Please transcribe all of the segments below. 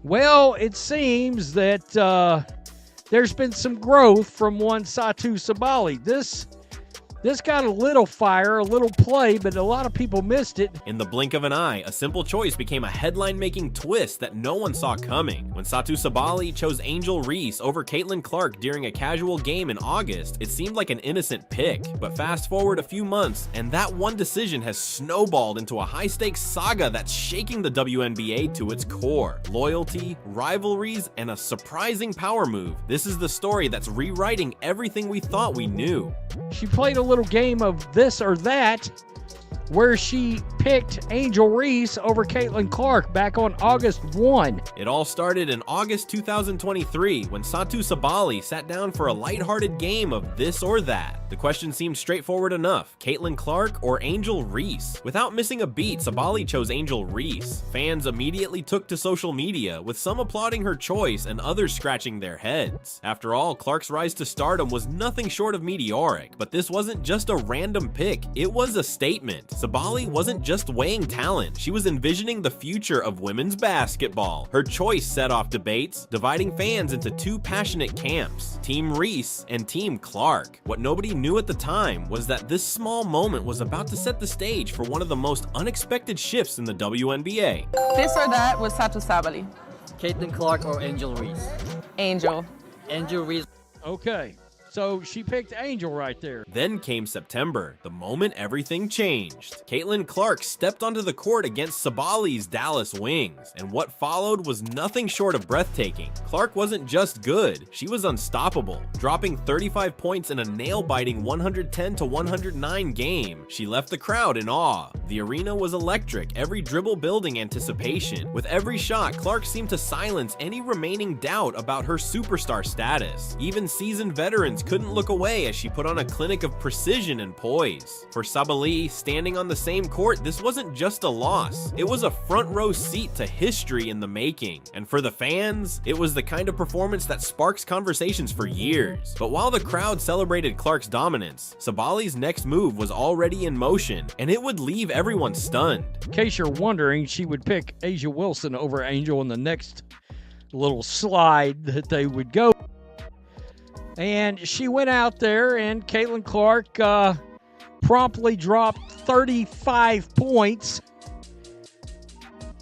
Well, it seems that there's been some growth from one Satou Sabally. This got a little fire, a little play, but a lot of people missed it. In the blink of an eye, a simple choice became a headline-making twist that no one saw coming. When Satou Sabali chose Angel Reese over Caitlin Clark during a casual game in August, it seemed like an innocent pick. But fast forward a few months, and that one decision has snowballed into a high-stakes saga that's shaking the WNBA to its core. Loyalty, rivalries, and a surprising power move. This is the story that's rewriting everything we thought we knew. She played a little game of this or that where she picked Angel Reese over Caitlin Clark back on August 1. It all started in August 2023 when Satou Sabali sat down for a lighthearted game of this or that. The question seemed straightforward enough: Caitlin Clark or Angel Reese? Without missing a beat, Sabali chose Angel Reese. Fans immediately took to social media, with some applauding her choice and others scratching their heads. After all, Clark's rise to stardom was nothing short of meteoric, but this wasn't just a random pick, it was a statement. Sabali wasn't just weighing talent, she was envisioning the future of women's basketball. Her choice set off debates, dividing fans into two passionate camps: Team Reese and Team Clark. What nobody knew at the time was that this small moment was about to set the stage for one of the most unexpected shifts in the WNBA. This or that with Satu Sabali. Caitlin Clark or Angel Reese? Angel. Angel Reese. Okay, so she picked Angel right there. Then came September, the moment everything changed. Caitlin Clark stepped onto the court against Sabali's Dallas Wings, and what followed was nothing short of breathtaking. Clark wasn't just good, she was unstoppable. Dropping 35 points in a nail-biting 110-109 game, she left the crowd in awe. The arena was electric, every dribble building anticipation. With every shot, Clark seemed to silence any remaining doubt about her superstar status. Even seasoned veterans couldn't look away as she put on a clinic of precision and poise. For Sabali, standing on the same court, this wasn't just a loss. It was a front row seat to history in the making. And for the fans, it was the kind of performance that sparks conversations for years. But while the crowd celebrated Clark's dominance, Sabali's next move was already in motion, and it would leave everyone stunned. In case you're wondering, she would pick A'ja Wilson over Angel in the next little slide that they would go. And she went out there, and Caitlin Clark promptly dropped 35 points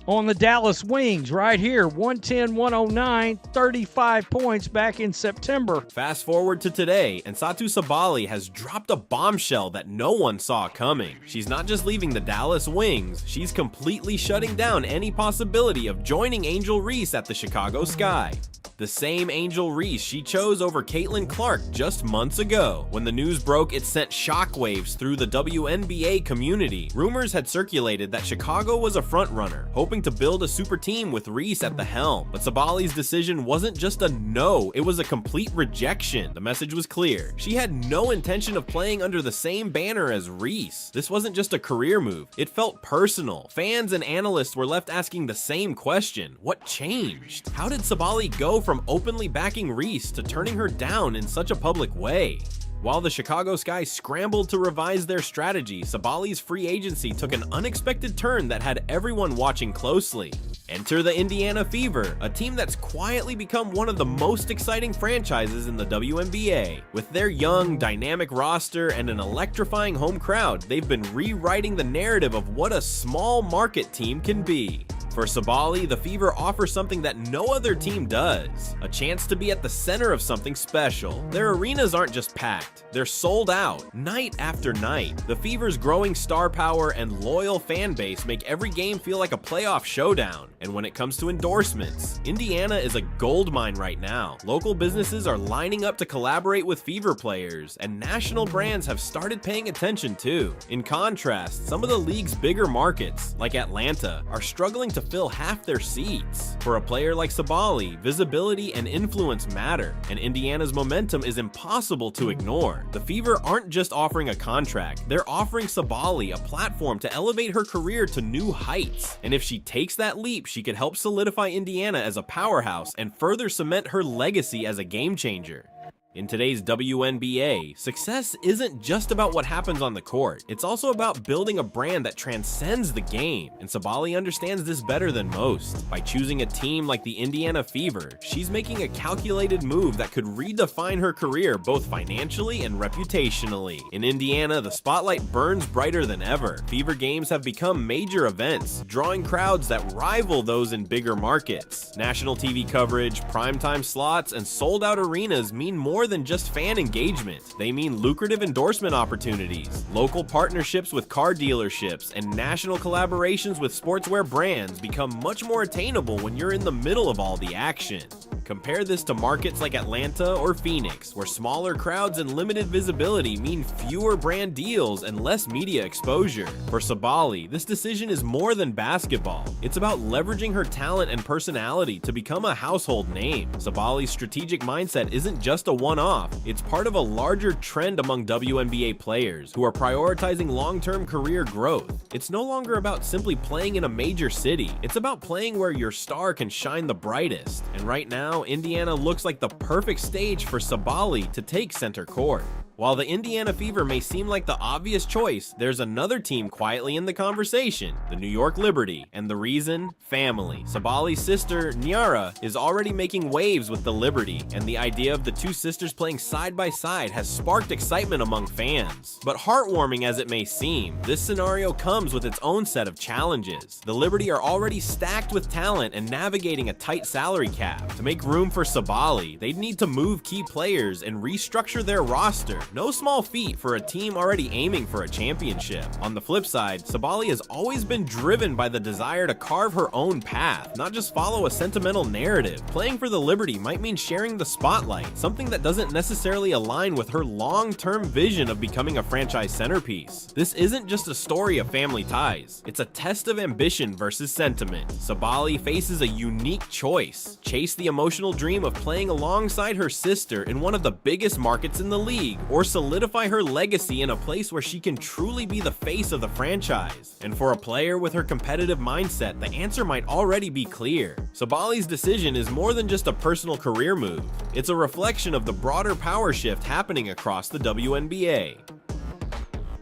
on the Dallas Wings right here. 110-109, 35 points back in September. Fast forward to today, and Satou Sabali has dropped a bombshell that no one saw coming. She's not just leaving the Dallas Wings, she's completely shutting down any possibility of joining Angel Reese at the Chicago Sky. The same Angel Reese she chose over Caitlin Clark just months ago. When the news broke, it sent shockwaves through the WNBA community. Rumors had circulated that Chicago was a frontrunner, hoping to build a super team with Reese at the helm. But Sabali's decision wasn't just a no, it was a complete rejection. The message was clear. She had no intention of playing under the same banner as Reese. This wasn't just a career move, it felt personal. Fans and analysts were left asking the same question: what changed? How did Sabali go from openly backing Reese to turning her down in such a public way? While the Chicago Sky scrambled to revise their strategy, Sabali's free agency took an unexpected turn that had everyone watching closely. Enter the Indiana Fever, a team that's quietly become one of the most exciting franchises in the WNBA. With their young, dynamic roster and an electrifying home crowd, they've been rewriting the narrative of what a small market team can be. For Sabali, the Fever offers something that no other team does: a chance to be at the center of something special. Their arenas aren't just packed, they're sold out, night after night. The Fever's growing star power and loyal fan base make every game feel like a playoff showdown. And when it comes to endorsements, Indiana is a goldmine right now. Local businesses are lining up to collaborate with Fever players, and national brands have started paying attention too. In contrast, some of the league's bigger markets, like Atlanta, are struggling to fill half their seats. For a player like Sabali, visibility and influence matter, and Indiana's momentum is impossible to ignore. The Fever aren't just offering a contract, they're offering Sabali a platform to elevate her career to new heights. And if she takes that leap, she could help solidify Indiana as a powerhouse and further cement her legacy as a game changer. In today's WNBA, success isn't just about what happens on the court. It's also about building a brand that transcends the game, and Sabally understands this better than most. By choosing a team like the Indiana Fever, she's making a calculated move that could redefine her career both financially and reputationally. In Indiana, the spotlight burns brighter than ever. Fever games have become major events, drawing crowds that rival those in bigger markets. National TV coverage, primetime slots, and sold-out arenas mean more than just fan engagement. They mean lucrative endorsement opportunities, local partnerships with car dealerships, and national collaborations with sportswear brands become much more attainable when you're in the middle of all the action. Compare this to markets like Atlanta or Phoenix, where smaller crowds and limited visibility mean fewer brand deals and less media exposure. For Sabally, this decision is more than basketball. It's about leveraging her talent and personality to become a household name. Sabally's strategic mindset isn't just a one-off, it's part of a larger trend among WNBA players who are prioritizing long-term career growth. It's no longer about simply playing in a major city, it's about playing where your star can shine the brightest. And right now, Indiana looks like the perfect stage for Sabally to take center court. While the Indiana Fever may seem like the obvious choice, there's another team quietly in the conversation, the New York Liberty, and the reason? Family. Sabally's sister, Nyara, is already making waves with the Liberty, and the idea of the two sisters playing side by side has sparked excitement among fans. But heartwarming as it may seem, this scenario comes with its own set of challenges. The Liberty are already stacked with talent and navigating a tight salary cap. To make room for Sabally, they'd need to move key players and restructure their roster. No small feat for a team already aiming for a championship. On the flip side, Sabally has always been driven by the desire to carve her own path, not just follow a sentimental narrative. Playing for the Liberty might mean sharing the spotlight, something that doesn't necessarily align with her long-term vision of becoming a franchise centerpiece. This isn't just a story of family ties, it's a test of ambition versus sentiment. Sabally faces a unique choice: chase the emotional dream of playing alongside her sister in one of the biggest markets in the league, or solidify her legacy in a place where she can truly be the face of the franchise. And for a player with her competitive mindset, the answer might already be clear. Sabally's decision is more than just a personal career move. It's a reflection of the broader power shift happening across the WNBA.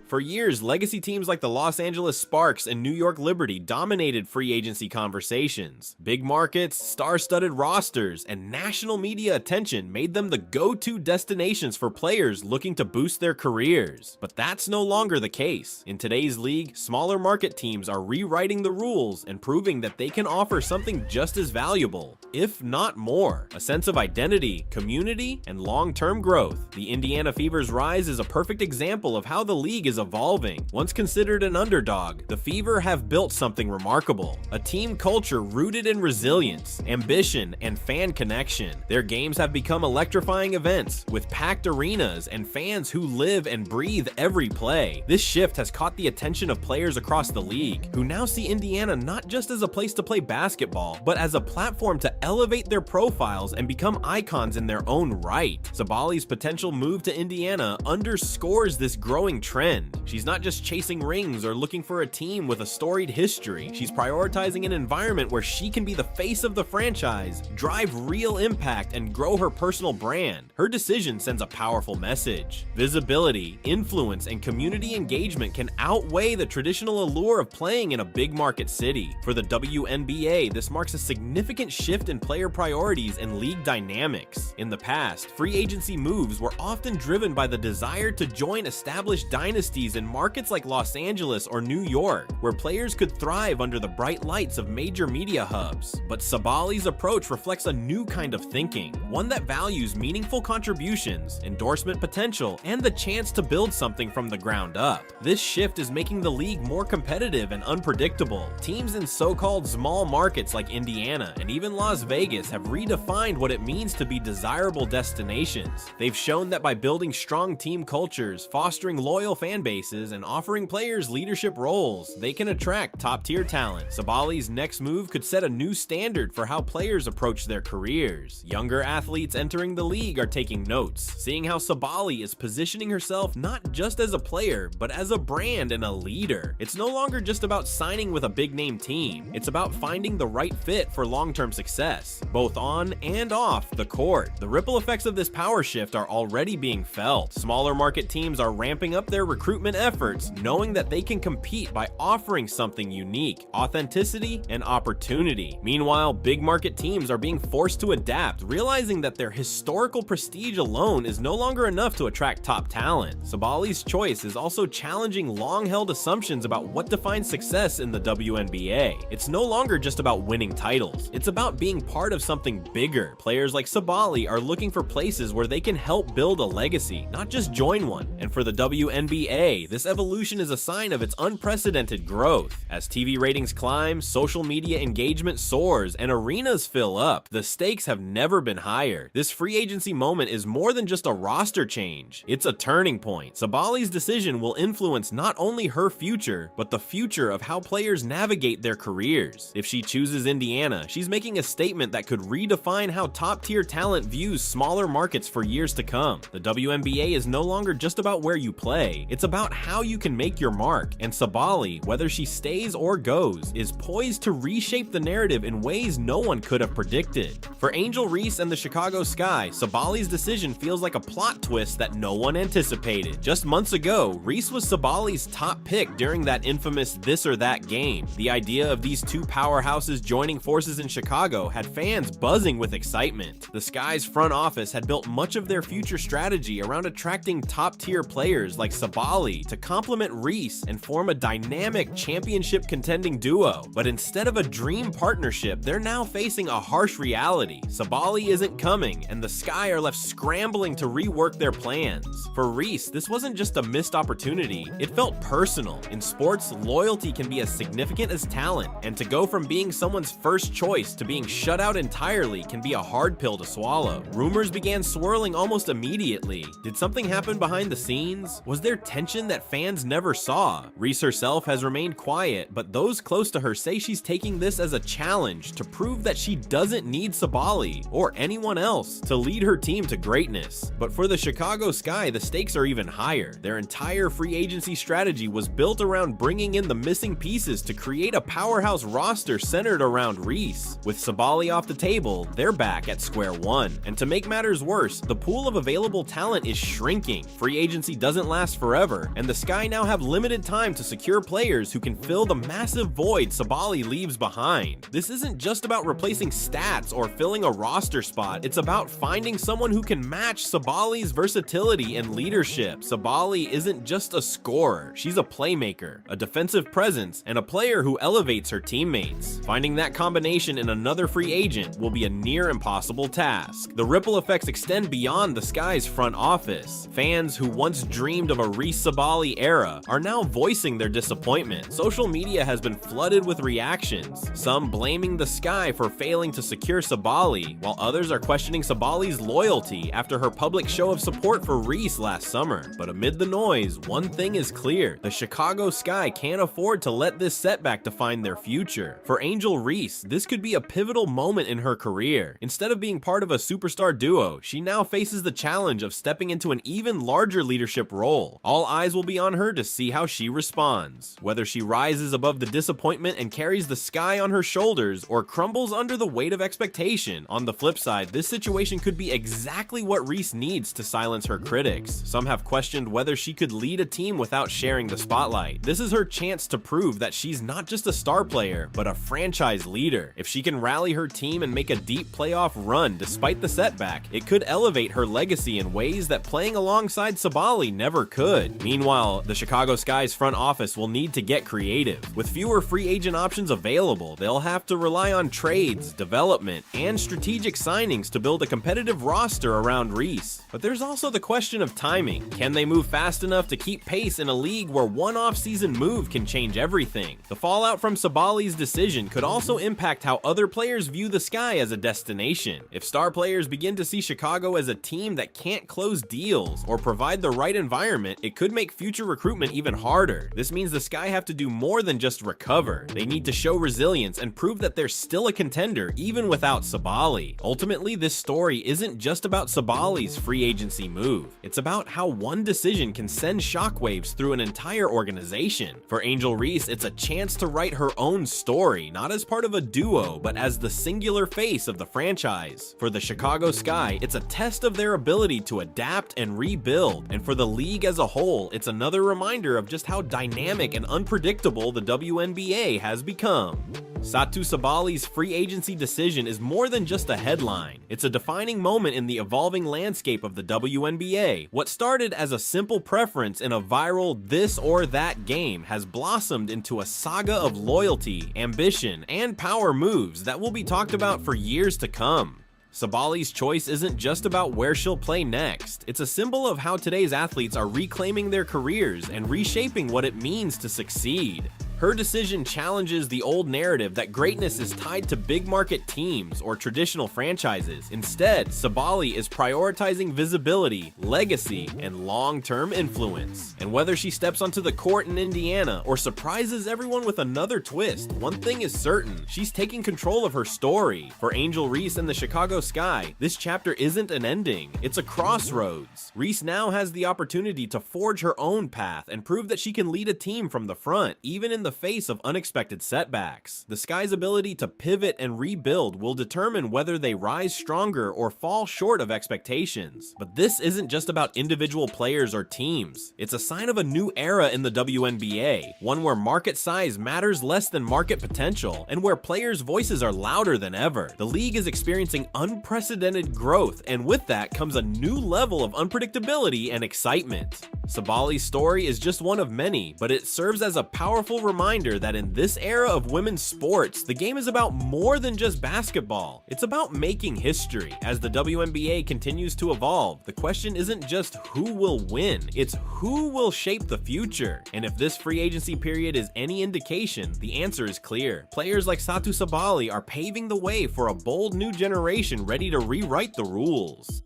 For years, legacy teams like the Los Angeles Sparks and New York Liberty dominated free agency conversations. Big markets, star-studded rosters, and national media attention made them the go-to destinations for players looking to boost their careers. But that's no longer the case. In today's league, smaller market teams are rewriting the rules and proving that they can offer something just as valuable, if not more: a sense of identity, community, and long-term growth. The Indiana Fever's rise is a perfect example of how the league is evolving. Once considered an underdog, the Fever have built something remarkable: a team culture rooted in resilience, ambition, and fan connection. Their games have become electrifying events, with packed arenas and fans who live and breathe every play. This shift has caught the attention of players across the league, who now see Indiana not just as a place to play basketball, but as a platform to elevate their profiles and become icons in their own right. Sabally's potential move to Indiana underscores this growing trend. She's not just chasing rings or looking for a team with a storied history. She's prioritizing an environment where she can be the face of the franchise, drive real impact, and grow her personal brand. Her decision sends a powerful message. Visibility, influence, and community engagement can outweigh the traditional allure of playing in a big market city. For the WNBA, this marks a significant shift in player priorities and league dynamics. In the past, free agency moves were often driven by the desire to join established dynasties in markets like Los Angeles or New York, where players could thrive under the bright lights of major media hubs. But Sabally's approach reflects a new kind of thinking, one that values meaningful contributions, endorsement potential, and the chance to build something from the ground up. This shift is making the league more competitive and unpredictable. Teams in so-called small markets like Indiana and even Las Vegas have redefined what it means to be desirable destinations. They've shown that by building strong team cultures, fostering loyal fan bases and offering players leadership roles, they can attract top-tier talent. Sabali's next move could set a new standard for how players approach their careers. Younger athletes entering the league are taking notes, seeing how Sabally is positioning herself not just as a player, but as a brand and a leader. It's no longer just about signing with a big-name team. It's about finding the right fit for long-term success, both on and off the court. The ripple effects of this power shift are already being felt. Smaller market teams are ramping up their recruitment efforts, knowing that they can compete by offering something unique, authenticity, and opportunity. Meanwhile, big market teams are being forced to adapt, realizing that their historical prestige alone is no longer enough to attract top talent. Sabali's choice is also challenging long-held assumptions about what defines success in the WNBA. It's no longer just about winning titles. It's about being part of something bigger. Players like Sabally are looking for places where they can help build a legacy, not just join one. And for the WNBA, this evolution is a sign of its unprecedented growth. As TV ratings climb, social media engagement soars, and arenas fill up, the stakes have never been higher. This free agency moment is more than just a roster change. It's a turning point. Sabali's decision will influence not only her future, but the future of how players navigate their careers. If she chooses Indiana, she's making a statement that could redefine how top-tier talent views smaller markets for years to come. The WNBA is no longer just about where you play, it's about how you can make your mark, and Sabally, whether she stays or goes, is poised to reshape the narrative in ways no one could have predicted. For Angel Reese and the Chicago Sky, Sabally's decision feels like a plot twist that no one anticipated. Just months ago, Reese was Sabally's top pick during that infamous this or that game. The idea of these two powerhouses joining forces in Chicago had fans buzzing with excitement. The Sky's front office had built much of their future strategy around attracting top-tier players like Sabally to complement Reese and form a dynamic championship contending duo. But instead of a dream partnership, they're now facing a harsh reality. Sabally isn't coming, and the Sky are left scrambling to rework their plans. For Reese, this wasn't just a missed opportunity, it felt personal. In sports, loyalty can be as significant as talent, and to go from being someone's first choice to being shut out entirely can be a hard pill to swallow. Rumors began swirling almost immediately. Did something happen behind the scenes? Was there tension that fans never saw? Reese herself has remained quiet, but those close to her say she's taking this as a challenge to prove that she doesn't need Sabally or anyone else to lead her team to greatness. But for the Chicago Sky, the stakes are even higher. Their entire free agency strategy was built around bringing in the missing pieces to create a powerhouse roster centered around Reese. With Sabally off the table, they're back at square one. And to make matters worse, the pool of available talent is shrinking. Free agency doesn't last forever, and the Sky now have limited time to secure players who can fill the massive void Sabally leaves behind. This isn't just about replacing stats or filling a roster spot, it's about finding someone who can match Sabally's versatility and leadership. Sabally isn't just a scorer, she's a playmaker, a defensive presence, and a player who elevates her teammates. Finding that combination in another free agent will be a near impossible task. The ripple effects extend beyond the Sky's front office. Fans who once dreamed of a Reese Sabally era are now voicing their disappointment. Social media has been flooded with reactions, some blaming the Sky for failing to secure Sabally, while others are questioning Sabally's loyalty after her public show of support for Reese last summer. But amid the noise, one thing is clear: the Chicago Sky can't afford to let this setback define their future. For Angel Reese, this could be a pivotal moment in her career. Instead of being part of a superstar duo, she now faces the challenge of stepping into an even larger leadership role. All eyes will be on her to see how she responds. Whether she rises above the disappointment and carries the Sky on her shoulders, or crumbles under the weight of expectation. On the flip side, this situation could be exactly what Reese needs to silence her critics. Some have questioned whether she could lead a team without sharing the spotlight. This is her chance to prove that she's not just a star player, but a franchise leader. If she can rally her team and make a deep playoff run despite the setback, it could elevate her legacy in ways that playing alongside Sabally never could. Meanwhile, the Chicago Sky's front office will need to get creative. With fewer free agent options available, they'll have to rely on trades, development, and strategic signings to build a competitive roster around Reese. But there's also the question of timing. Can they move fast enough to keep pace in a league where one off-season move can change everything? The fallout from Sabally's decision could also impact how other players view the Sky as a destination. If star players begin to see Chicago as a team that can't close deals or provide the right environment, it could make future recruitment even harder. This means the Sky have to do more than just recover. They need to show resilience and prove that they're still a contender even without Sabally. Ultimately, this story isn't just about Sabally's free agency move. It's about how one decision can send shockwaves through an entire organization. For Angel Reese, it's a chance to write her own story, not as part of a duo, but as the singular face of the franchise. For the Chicago Sky, it's a test of their ability to adapt and rebuild, and for the league as a whole, it's another reminder of just how dynamic and unpredictable the WNBA has become. Satou Sabally's free agency decision is more than just a headline. It's a defining moment in the evolving landscape of the WNBA. What started as a simple preference in a viral this or that game has blossomed into a saga of loyalty, ambition, and power moves that will be talked about for years to come. Sabally's choice isn't just about where she'll play next. It's a symbol of how today's athletes are reclaiming their careers and reshaping what it means to succeed. Her decision challenges the old narrative that greatness is tied to big market teams or traditional franchises. Instead, Sabally is prioritizing visibility, legacy, and long-term influence. And whether she steps onto the court in Indiana or surprises everyone with another twist, one thing is certain: she's taking control of her story. For Angel Reese and the Chicago Sky, this chapter isn't an ending, it's a crossroads. Reese now has the opportunity to forge her own path and prove that she can lead a team from the front, even in the face of unexpected setbacks. The Sky's ability to pivot and rebuild will determine whether they rise stronger or fall short of expectations. But this isn't just about individual players or teams. It's a sign of a new era in the WNBA, one where market size matters less than market potential, and where players' voices are louder than ever. The league is experiencing unprecedented growth, and with that comes a new level of unpredictability and excitement. Sabally's story is just one of many, but it serves as a powerful reminder that in this era of women's sports, the game is about more than just basketball. It's about making history. As the WNBA continues to evolve, the question isn't just who will win, it's who will shape the future. And if this free agency period is any indication, the answer is clear. Players like Satou Sabally are paving the way for a bold new generation ready to rewrite the rules.